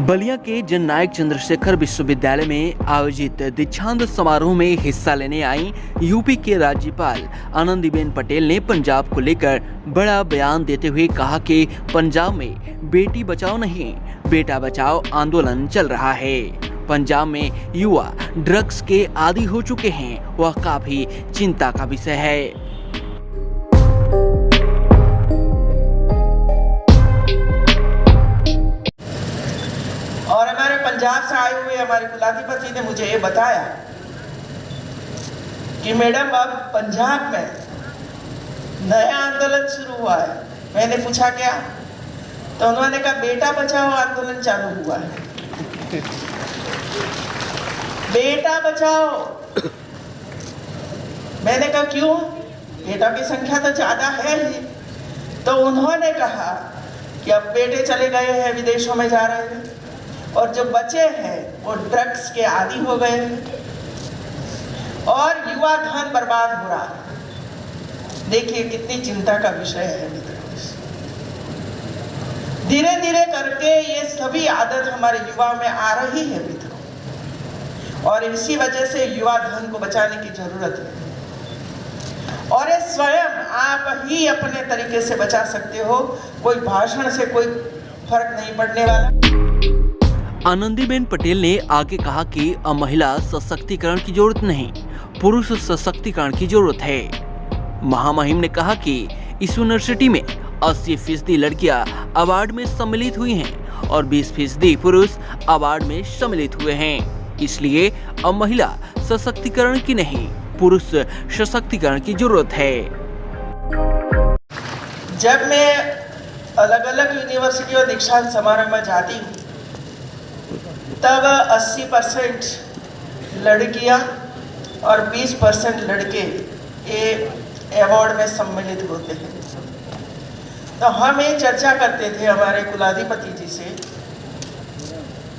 बलिया के जननायक चंद्रशेखर विश्वविद्यालय में आयोजित दीक्षांत समारोह में हिस्सा लेने आई यूपी के राज्यपाल आनंदीबेन पटेल ने पंजाब को लेकर बड़ा बयान देते हुए कहा कि पंजाब में बेटी बचाओ नहीं बेटा बचाओ आंदोलन चल रहा है। पंजाब में युवा ड्रग्स के आदी हो चुके हैं, वह काफी चिंता का विषय है। और हमारे पंजाब से आए हुए हमारे कुलाधिपति ने मुझे ये बताया कि मैडम अब पंजाब में नया आंदोलन शुरू हुआ है। मैंने पूछा क्या, तो उन्होंने कहा बेटा बचाओ आंदोलन चालू हुआ है। बेटा बचाओ। मैंने कहा क्यों, बेटा की संख्या तो ज्यादा है ही। तो उन्होंने कहा कि अब बेटे चले गए हैं, विदेशों में जा रहे हैं, और जो बचे हैं वो ड्रग्स के आदी हो गए हैं और युवा धन बर्बाद हो रहा है। देखिए कितनी चिंता का विषय है मित्रों। धीरे धीरे करके ये सभी आदत हमारे युवा में आ रही है मित्रों, और इसी वजह से युवा धन को बचाने की जरूरत है। और ये स्वयं आप ही अपने तरीके से बचा सकते हो, कोई भाषण से कोई फर्क नहीं पड़ने वाला। आनंदीबेन पटेल ने आगे कहा कि अब महिला सशक्तिकरण की जरूरत नहीं, पुरुष सशक्तिकरण की जरूरत है। महामहिम ने कहा कि इस यूनिवर्सिटी में 80% लड़कियां अवार्ड में सम्मिलित हुई हैं और 20% पुरुष अवार्ड में सम्मिलित हुए हैं। इसलिए अब महिला सशक्तिकरण की नहीं, पुरुष सशक्तिकरण की जरूरत है। जब मैं अलग अलग यूनिवर्सिटियों दीक्षांत समारोह में जाती हूँ तब 80% लड़कियां और 20% लड़के ये अवार्ड में सम्मिलित होते हैं। तो हम ये चर्चा करते थे हमारे कुलाधिपति जी से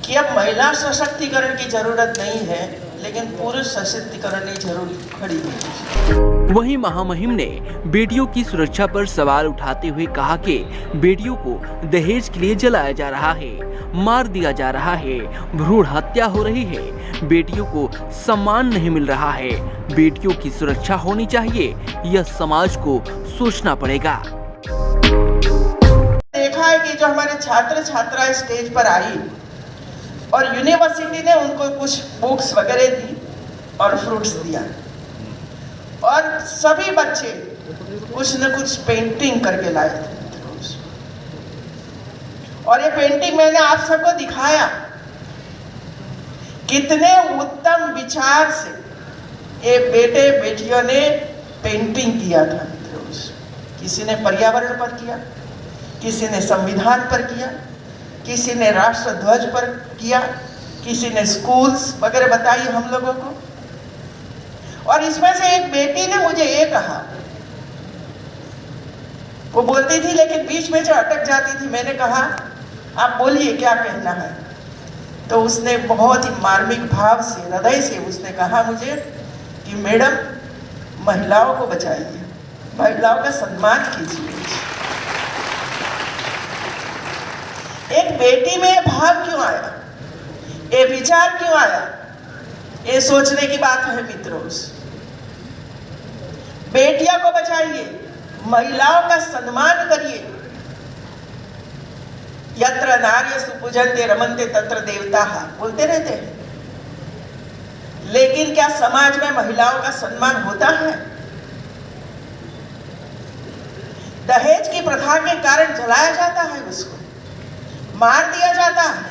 कि अब महिला सशक्तिकरण की जरूरत नहीं है, लेकिन पुरुष सशक्तिकरण की जरूरत खड़ी है। वहीं महामहिम ने बेटियों की सुरक्षा पर सवाल उठाते हुए कहा कि बेटियों को दहेज के लिए जलाया जा रहा है, मार दिया जा रहा है, भ्रूण हत्या हो रही है, बेटियों को सम्मान नहीं मिल रहा है। बेटियों की सुरक्षा होनी चाहिए, यह समाज को सोचना पड़ेगा। देखा है कि जो हमारे छात्र छात्राएं स्टेज पर आई और यूनिवर्सिटी ने उनको कुछ बुक्स वगैरह दी और फ्रूट्स दिया, और सभी बच्चे कुछ न कुछ पेंटिंग करके लाए थे। और ये पेंटिंग मैंने आप सबको दिखाया, कितने उत्तम विचार से ये बेटे बेटियों ने पेंटिंग किया था। किसी ने पर्यावरण पर किया, किसी ने संविधान पर किया, किसी ने राष्ट्र ध्वज पर किया, किसी ने स्कूल्स वगैरह बताई हम लोगों को। और इसमें से एक बेटी ने मुझे ये कहा, वो बोलती थी लेकिन बीच में जो अटक जाती थी। मैंने कहा आप बोलिए क्या कहना है। तो उसने बहुत ही मार्मिक भाव से, हृदय से उसने कहा मुझे कि मैडम महिलाओं को बचाइए, महिलाओं का सम्मान कीजिए। एक बेटी में भाव क्यों आया, ये विचार क्यों आया, ये सोचने की बात है मित्रों। बेटियों को बचाइए, महिलाओं का सम्मान करिए। यत्र नार्यस्तु पूजन्ते रमन्ते तत्र देवताः बोलते रहते हैं, लेकिन क्या समाज में महिलाओं का सम्मान होता है? दहेज की प्रथा के कारण जलाया जाता है, उसको मार दिया जाता है,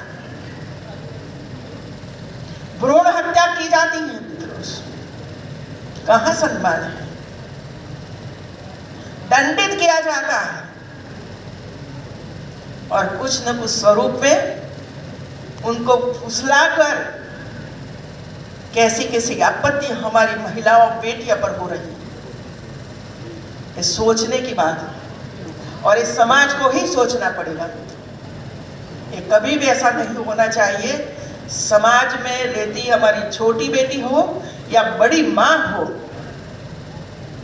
भ्रूण हत्या की जाती है मित्रों। कहाँ सम्मान है? दंडित किया जाता है, और कुछ न कुछ स्वरूप में उनको फुसलाकर कैसी कैसी आपत्ति हमारी महिलाओं बेटियों पर हो रही है। ये सोचने की बात है, और इस समाज को ही सोचना पड़ेगा। ये कभी भी ऐसा नहीं होना चाहिए। समाज में रहती हमारी छोटी बेटी हो या बड़ी माँ हो,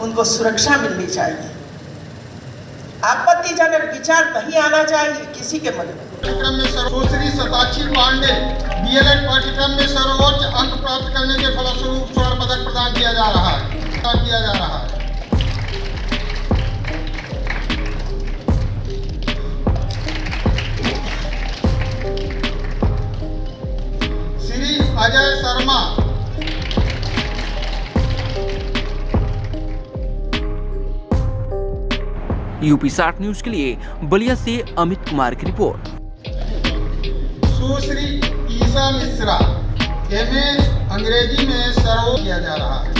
उनको सुरक्षा मिलनी चाहिए। आपत्तिजनक विचार नहीं आना चाहिए किसी के मन में। पाठ्यक्रम में सुश्री सताक्षी पांडे बीएलएड पाठ्यक्रम में सर्वोच्च अंक प्राप्त करने के फलस्वरूप स्वर्ण पदक प्रदान किया जा रहा है। श्री अजय शर्मा यूपी 60 न्यूज के लिए बलिया से अमित कुमार की रिपोर्ट। सुश्री ईसा मिश्रा एमए अंग्रेजी में सर्वोच्च किया जा रहा है।